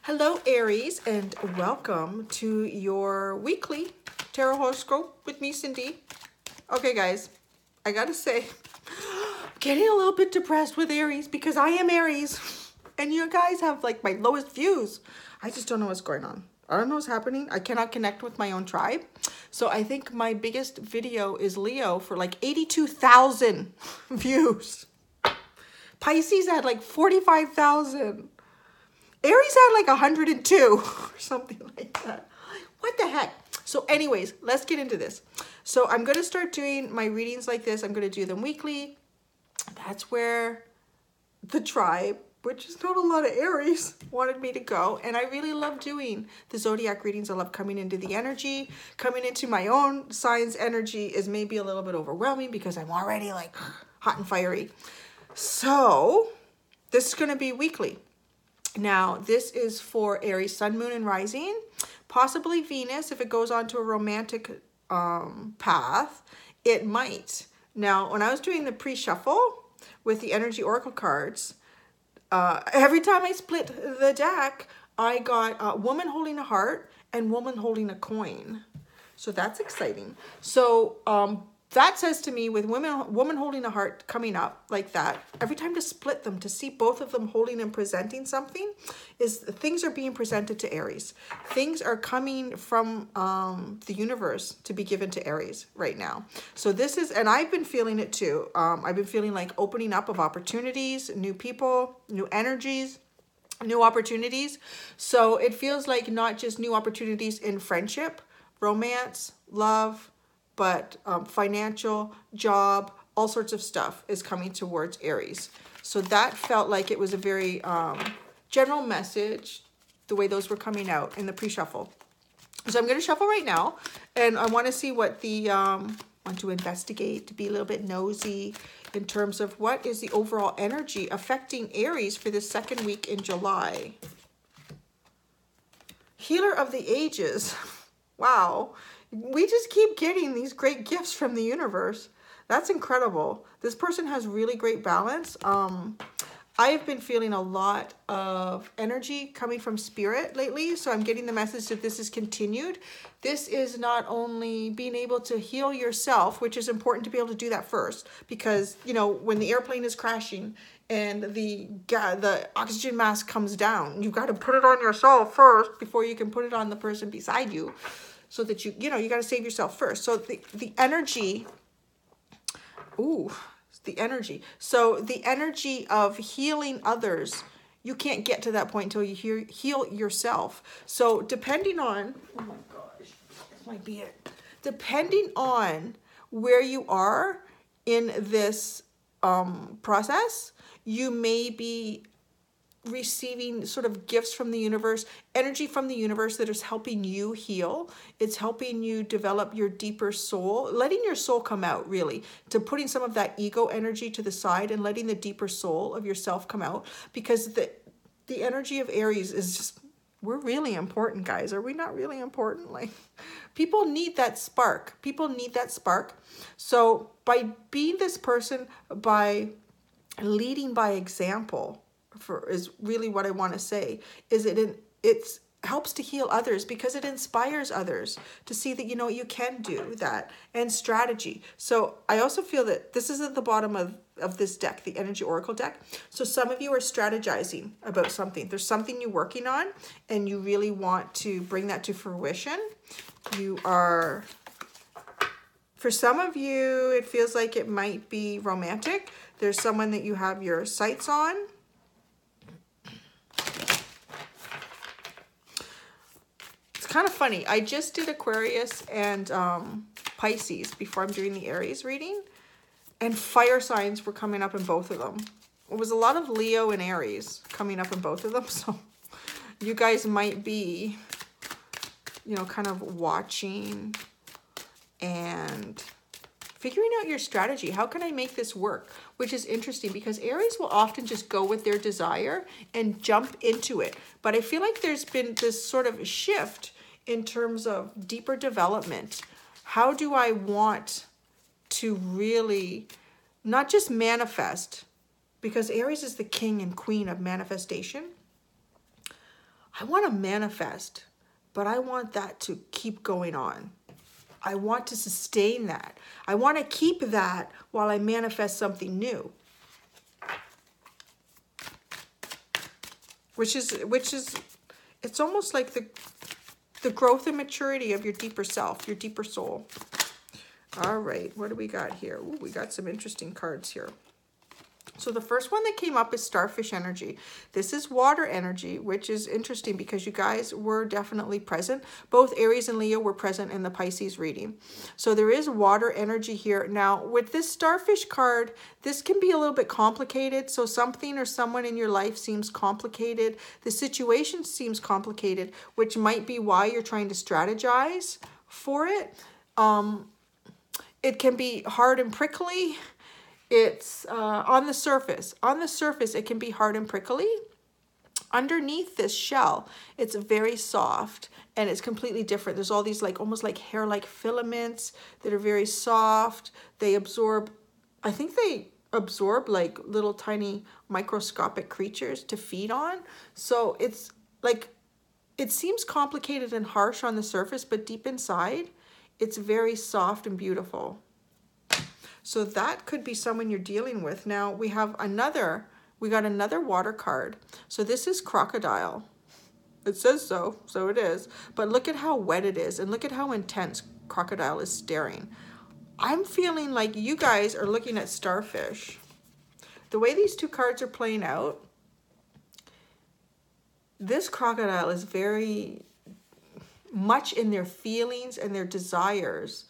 Hello, Aries, and welcome to your weekly tarot horoscope with me, Cindy. Okay, guys, I gotta say, getting a little bit depressed with Aries because I am Aries, and you guys have like my lowest views. I just don't know what's going on. I don't know what's happening. I cannot connect with my own tribe. So I think my biggest video is Leo for like 82,000 views. Pisces had like 45,000. Aries had like 102 or something like that. What the heck? So anyways, let's get into this. So I'm going to start doing my readings like this. I'm going to do them weekly. That's where the tribe, which is not a lot of Aries, wanted me to go. And I really love doing the zodiac readings. I love coming into the energy. Coming into my own sign's energy is maybe a little bit overwhelming because I'm already like hot and fiery. So this is going to be weekly. Now, this is for Aries, Sun, Moon, and Rising, possibly Venus. If it goes on to a romantic path, it might. Now, when I was doing the pre-shuffle with the Energy Oracle cards, every time I split the deck, I got woman holding a heart and woman holding a coin. So that's exciting. So that says to me, with woman holding a heart coming up like that, every time to split them, to see both of them holding and presenting something, is things are being presented to Aries. Things are coming from the universe to be given to Aries right now. So this is, and I've been feeling it too. I've been feeling like opening up of opportunities, new people, new energies, new opportunities. So it feels like not just new opportunities in friendship, romance, love, but financial, job, all sorts of stuff is coming towards Aries. So that felt like it was a very general message, the way those were coming out in the pre-shuffle. So I'm going to shuffle right now, and I want to see what the, want to investigate, to be a little bit nosy in terms of what is the overall energy affecting Aries for the second week in July. Healer of the Ages. Wow. We just keep getting these great gifts from the universe. That's incredible. This person has really great balance. I have been feeling a lot of energy coming from spirit lately, so I'm getting the message that this is continued. This is not only being able to heal yourself, which is important to be able to do that first, because, you know, when the airplane is crashing and the oxygen mask comes down, you've got to put it on yourself first before you can put it on the person beside you. So that you got to save yourself first. So the energy, the energy. So the energy of healing others, you can't get to that point until you heal yourself. So depending on, oh my gosh, this might be it. Depending on where you are in this process, you may be receiving sort of gifts from the universe, energy from the universe that is helping you heal. It's helping you develop your deeper soul, letting your soul come out, really, to putting some of that ego energy to the side and letting the deeper soul of yourself come out, because the energy of Aries is just, we're really important, guys. Are we not really important? Like, people need that spark. People need that spark. So by being this person, by leading by example, is really what I want to say, is it helps to heal others because it inspires others to see that, you know, you can do that, and strategy. So I also feel that this is at the bottom of this deck, the Energy Oracle deck. So some of you are strategizing about something. There's something you're working on and you really want to bring that to fruition. You are, for some of you, it feels like it might be romantic. There's someone that you have your sights on. Kind of funny. I just did Aquarius and Pisces before I'm doing the Aries reading, and fire signs were coming up in both of them. It was a lot of Leo and Aries coming up in both of them, so you guys might be, you know, kind of watching and figuring out your strategy. How can I make this work? Which is interesting because Aries will often just go with their desire and jump into it. But I feel like there's been this sort of shift in terms of deeper development. How do I want to really not just manifest, because Aries is the king and queen of manifestation. I want to manifest, but I want that to keep going on. I want to sustain that. I want to keep that while I manifest something new. Which is, it's almost like the growth and maturity of your deeper self, your deeper soul. All right, what do we got here? Ooh, we got some interesting cards here. So the first one that came up is starfish energy. This is water energy, which is interesting because you guys were definitely present. Both Aries and Leo were present in the Pisces reading. So there is water energy here. Now, with this starfish card, this can be a little bit complicated. So something or someone in your life seems complicated. The situation seems complicated, which might be why you're trying to strategize for it. It can be hard and prickly. It's on the surface. On the surface, it can be hard and prickly. Underneath this shell, it's very soft and it's completely different. There's all these like almost like hair-like filaments that are very soft. They absorb, I think they absorb like little tiny microscopic creatures to feed on. So it's like, it seems complicated and harsh on the surface, but deep inside, it's very soft and beautiful. So that could be someone you're dealing with. Now we got another water card. So this is crocodile. It says so it is. But look at how wet it is and look at how intense crocodile is staring. I'm feeling like you guys are looking at starfish. The way these two cards are playing out, this crocodile is very much in their feelings and their desires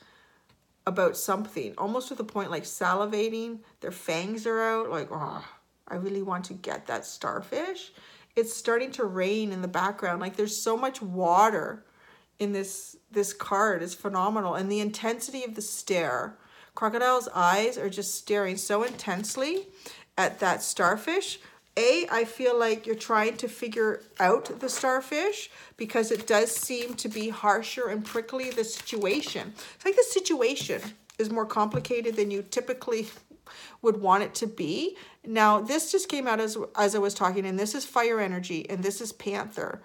about something, almost to the point like salivating. Their fangs are out, like, oh, I really want to get that starfish. It's starting to rain in the background. Like there's so much water in this card. Is phenomenal. And the intensity of the stare. Crocodile's eyes are just staring so intensely at that starfish. I feel like you're trying to figure out the starfish because it does seem to be harsher and prickly, the situation. It's like the situation is more complicated than you typically would want it to be. Now, this just came out as I was talking, and this is fire energy, and this is Panther.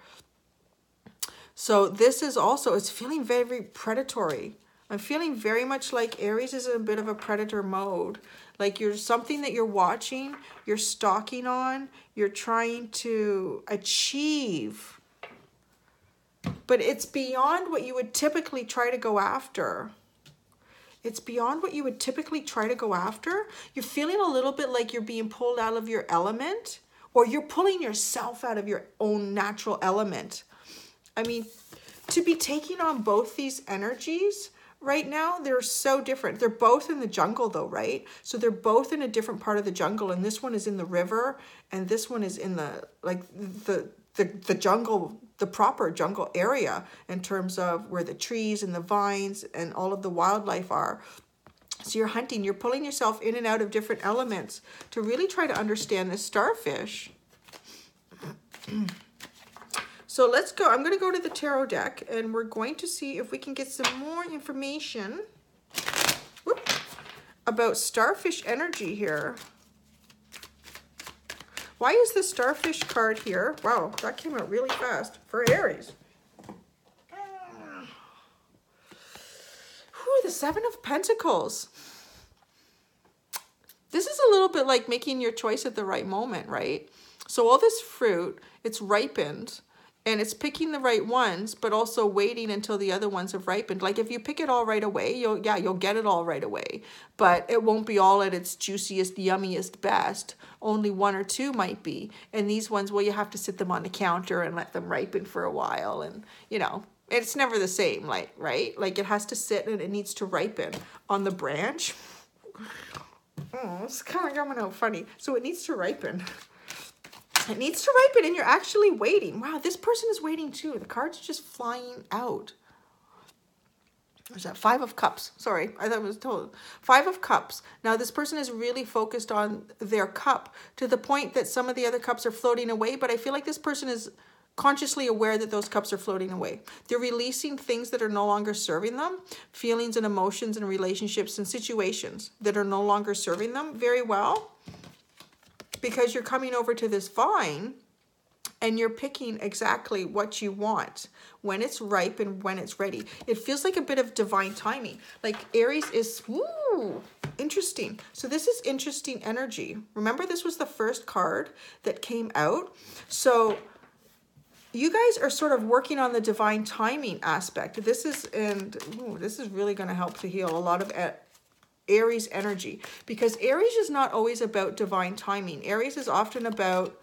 So this is also, it's feeling very, very predatory. I'm feeling very much like Aries is in a bit of a predator mode. Like you're something that you're watching, you're stalking on, you're trying to achieve. But it's beyond what you would typically try to go after. It's beyond what you would typically try to go after. You're feeling a little bit like you're being pulled out of your element, or you're pulling yourself out of your own natural element. I mean, to be taking on both these energies right now, they're so different. They're both in the jungle though, right? So they're both in a different part of the jungle, and this one is in the river and this one is in the like the jungle, the proper jungle area in terms of where the trees and the vines and all of the wildlife are. So you're hunting, you're pulling yourself in and out of different elements to really try to understand this starfish. So let's go. I'm going to go to the tarot deck and we're going to see if we can get some more information about starfish energy here. Why is the starfish card here? Wow, that came out really fast for Aries. The Seven of Pentacles. This is a little bit like making your choice at the right moment, right? So all this fruit, it's ripened. And it's picking the right ones, but also waiting until the other ones have ripened. Like if you pick it all right away, you'll get it all right away. But it won't be all at its juiciest, yummiest best. Only one or two might be. And these ones, well, you have to sit them on the counter and let them ripen for a while. And, you know, it's never the same, like, right? Like it has to sit and it needs to ripen on the branch. Oh, it's kind of coming out funny. So it needs to ripen. It needs to ripen and you're actually waiting. Wow, this person is waiting too. The cards are just flying out. There's that Five of Cups. Sorry, I thought it was told. Five of Cups. Now this person is really focused on their cup to the point that some of the other cups are floating away, but I feel like this person is consciously aware that those cups are floating away. They're releasing things that are no longer serving them, feelings and emotions and relationships and situations that are no longer serving them very well. Because you're coming over to this vine and you're picking exactly what you want when it's ripe and when it's ready. It feels like a bit of divine timing. Like Aries is, woo, interesting. So this is interesting energy. Remember, this was the first card that came out. So you guys are sort of working on the divine timing aspect. This is, and ooh, this is really going to help to heal a lot of Aries energy, because Aries is not always about divine timing. Aries is often about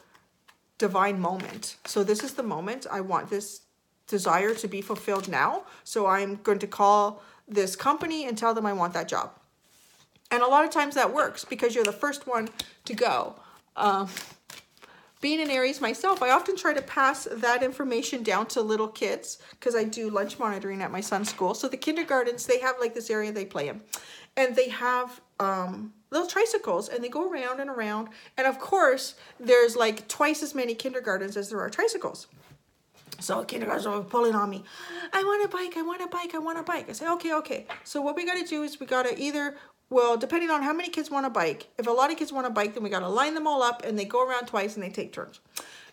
divine moment. So this is the moment. I want this desire to be fulfilled now. So I'm going to call this company and tell them I want that job. And a lot of times that works because you're the first one to go. Being an Aries myself, I often try to pass that information down to little kids because I do lunch monitoring at my son's school. So the kindergartens, they have like this area they play in. And they have little tricycles and they go around and around. And of course, there's like twice as many kindergartens as there are tricycles. So kindergartens are pulling on me. I want a bike, I want a bike, I want a bike. I say, okay. So what we got to do is we got to either, well, depending on how many kids want a bike, if a lot of kids want a bike, then we got to line them all up and they go around twice and they take turns.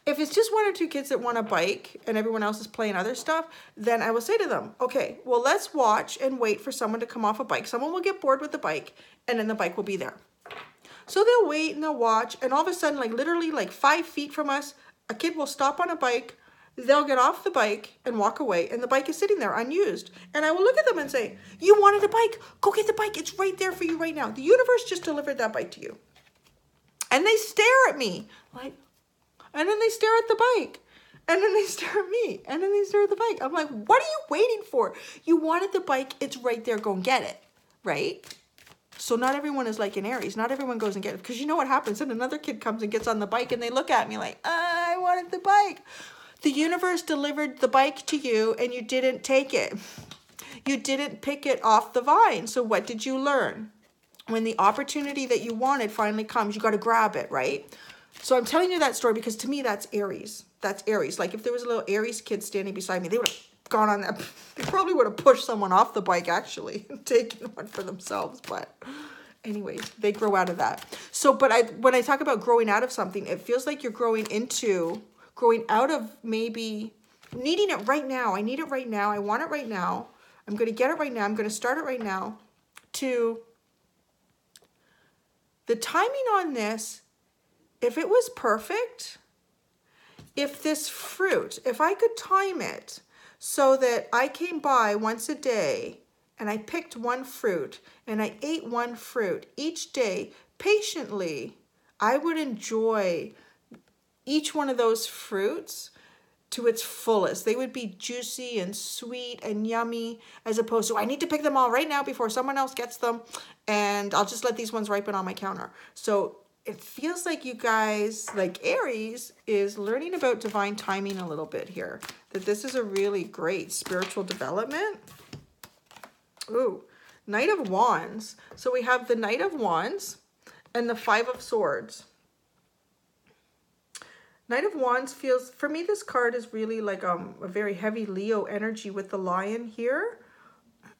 If it's just 1 or 2 kids that want a bike and everyone else is playing other stuff, then I will say to them, okay, well, let's watch and wait for someone to come off a bike. Someone will get bored with the bike and then the bike will be there. So they'll wait and they'll watch, and all of a sudden, like literally like 5 feet from us, a kid will stop on a bike. They'll get off the bike and walk away, and the bike is sitting there unused. And I will look at them and say, you wanted a bike? Go get the bike. It's right there for you right now. The universe just delivered that bike to you. And they stare at me like, and then they stare at the bike. And then they stare at me. And then they stare at the bike. I'm like, what are you waiting for? You wanted the bike. It's right there. Go and get it. Right? So not everyone is like in Aries. Not everyone goes and gets it. Because you know what happens? Then another kid comes and gets on the bike and they look at me like, I wanted the bike. The universe delivered the bike to you and you didn't take it. You didn't pick it off the vine. So what did you learn? When the opportunity that you wanted finally comes, you got to grab it, right? So I'm telling you that story because to me, that's Aries. That's Aries. Like if there was a little Aries kid standing beside me, they would have gone on that. They probably would have pushed someone off the bike actually and taken one for themselves. But anyways, they grow out of that. So, but when I talk about growing out of something, it feels like you're growing out of maybe needing it right now. I need it right now. I want it right now. I'm going to get it right now. I'm going to start it right now. To the timing on this, if it was perfect, if this fruit, if I could time it so that I came by once a day and I picked one fruit and I ate one fruit each day patiently, I would enjoy each one of those fruits to its fullest. They would be juicy and sweet and yummy, as opposed to I need to pick them all right now before someone else gets them and I'll just let these ones ripen on my counter. So it feels like you guys, like Aries, is learning about divine timing a little bit here. That this is a really great spiritual development. Ooh, Knight of Wands. So we have the Knight of Wands and the Five of Swords. Knight of Wands feels, for me, this card is really like a very heavy Leo energy with the lion here.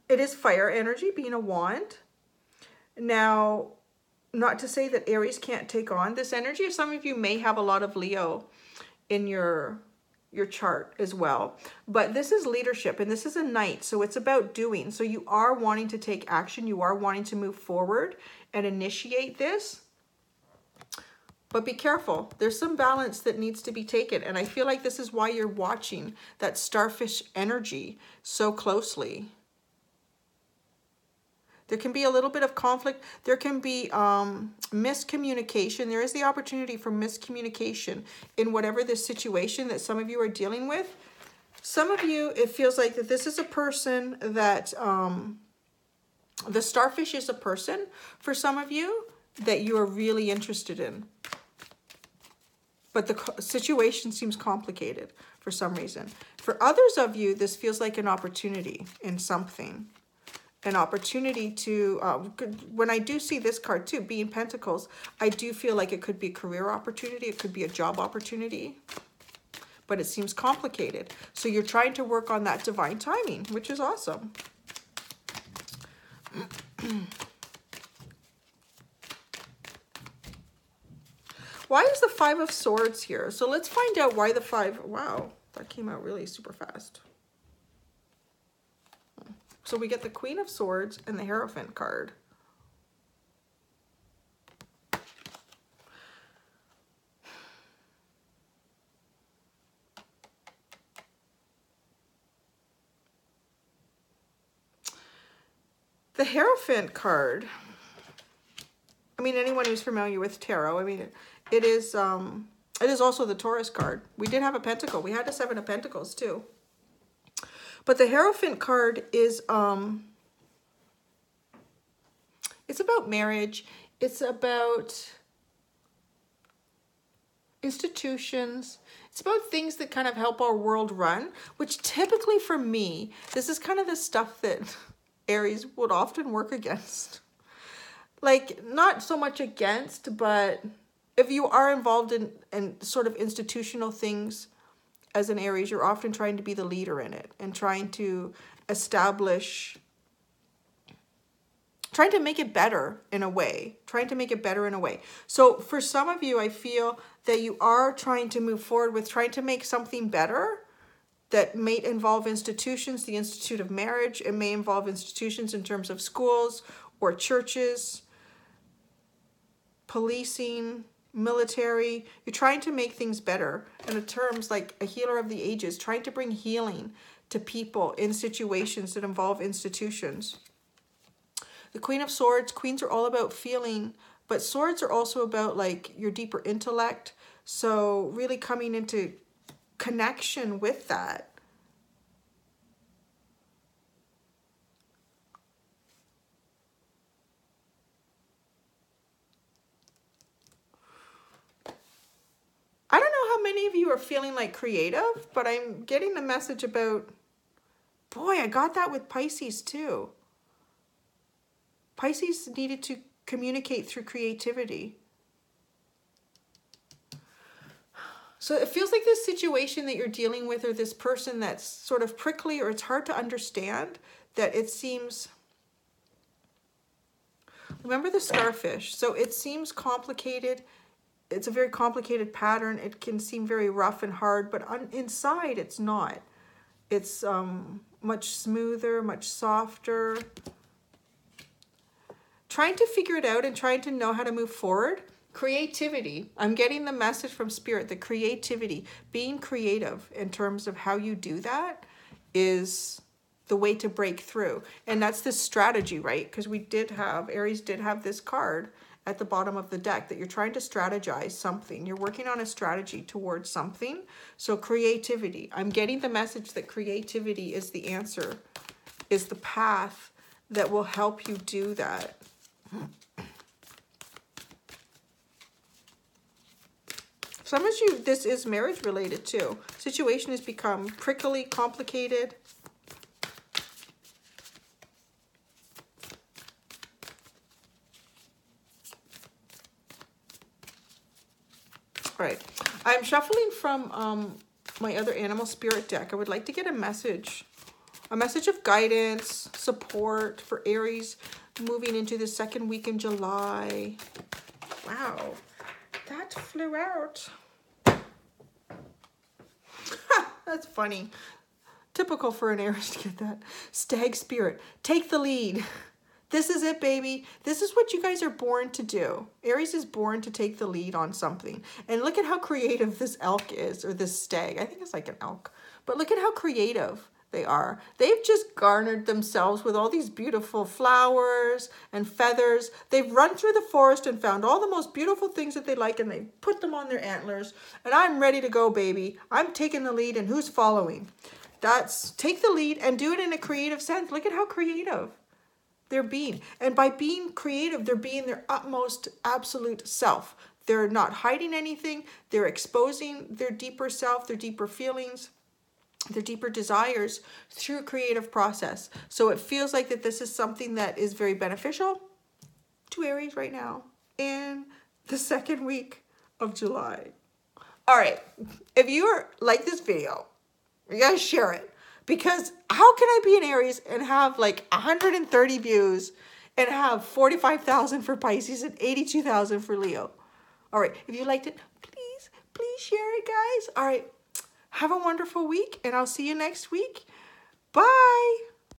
It is fire energy, being a wand. Now, not to say that Aries can't take on this energy. Some of you may have a lot of Leo in your chart as well. But this is leadership, and this is a knight, so it's about doing. So you are wanting to take action. You are wanting to move forward and initiate this. But be careful. There's some balance that needs to be taken. And I feel like this is why you're watching that starfish energy so closely. There can be a little bit of conflict. There can be miscommunication. There is the opportunity for miscommunication in whatever this situation that some of you are dealing with. Some of you, it feels like that this is a person that, the starfish is a person for some of you that you are really interested in. But the situation seems complicated for some reason. For others of you, this feels like an opportunity in something. An opportunity to, when I do see this card too, being Pentacles, I do feel like it could be a career opportunity. It could be a job opportunity. But it seems complicated. So you're trying to work on that divine timing, which is awesome. Why is the Five of Swords here? So let's find out why the five. Wow, that came out really super fast. So we get the Queen of Swords and the Hierophant card. The Hierophant card, I mean, anyone who's familiar with tarot, I mean, it is also the Taurus card. We did have a pentacle. We had a Seven of Pentacles too. But the Hierophant card is, it's about marriage. It's about institutions. It's about things that kind of help our world run, which typically for me, this is kind of the stuff that Aries would often work against. Like, not so much against, but if you are involved in sort of institutional things as an Aries, you're often trying to be the leader in it and trying to establish, trying to make it better in a way, So for some of you, I feel that you are trying to move forward with trying to make something better that may involve institutions, the Institute of Marriage. It may involve institutions in terms of schools or churches, policing, military. You're trying to make things better. And in terms like a healer of the ages, trying to bring healing to people in situations that involve institutions. The Queen of Swords, queens are all about feeling, but swords are also about like your deeper intellect. So really coming into connection with that. I don't know how many of you are feeling like creative, but I'm getting the message about, boy, I got that with Pisces too. Pisces needed to communicate through creativity. So it feels like this situation that you're dealing with, or this person that's sort of prickly, or it's hard to understand, that it seems, remember the starfish, so it seems complicated. It's a very complicated pattern. It can seem very rough and hard, but inside it's not. It's much smoother, much softer. Trying to figure it out and trying to know how to move forward. Creativity. I'm getting the message from Spirit, the creativity, being creative in terms of how you do that is the way to break through. And that's the strategy, right? Because we did have, Aries did have this card at the bottom of the deck that you're trying to strategize something. You're working on a strategy towards something. So creativity. I'm getting the message that creativity is the answer, is the path that will help you do that. Some of you, this is marriage related too. Situation has become prickly, complicated. All right, I'm shuffling from my other animal spirit deck. I would like to get a message of guidance, support for Aries moving into the second week in July. Wow, that flew out. That's funny. Typical for an Aries to get that. Stag spirit, take the lead. This is it, baby. This is what you guys are born to do. Aries is born to take the lead on something. And look at how creative this elk is, or this stag. I think it's like an elk. But look at how creative they are. They've just garnered themselves with all these beautiful flowers and feathers. They've run through the forest and found all the most beautiful things that they like, and they put them on their antlers. And I'm ready to go, baby. I'm taking the lead, and who's following? That's take the lead and do it in a creative sense. Look at how creative they're being. And by being creative, they're being their utmost absolute self. They're not hiding anything. They're exposing their deeper self, their deeper feelings, their deeper desires through a creative process. So it feels like that this is something that is very beneficial to Aries right now in the second week of July. All right, if you like this video, you guys share it, because how can I be an Aries and have like 130 views and have 45,000 for Pisces and 82,000 for Leo? All right, if you liked it, please share it, guys. All right, have a wonderful week, and I'll see you next week. Bye.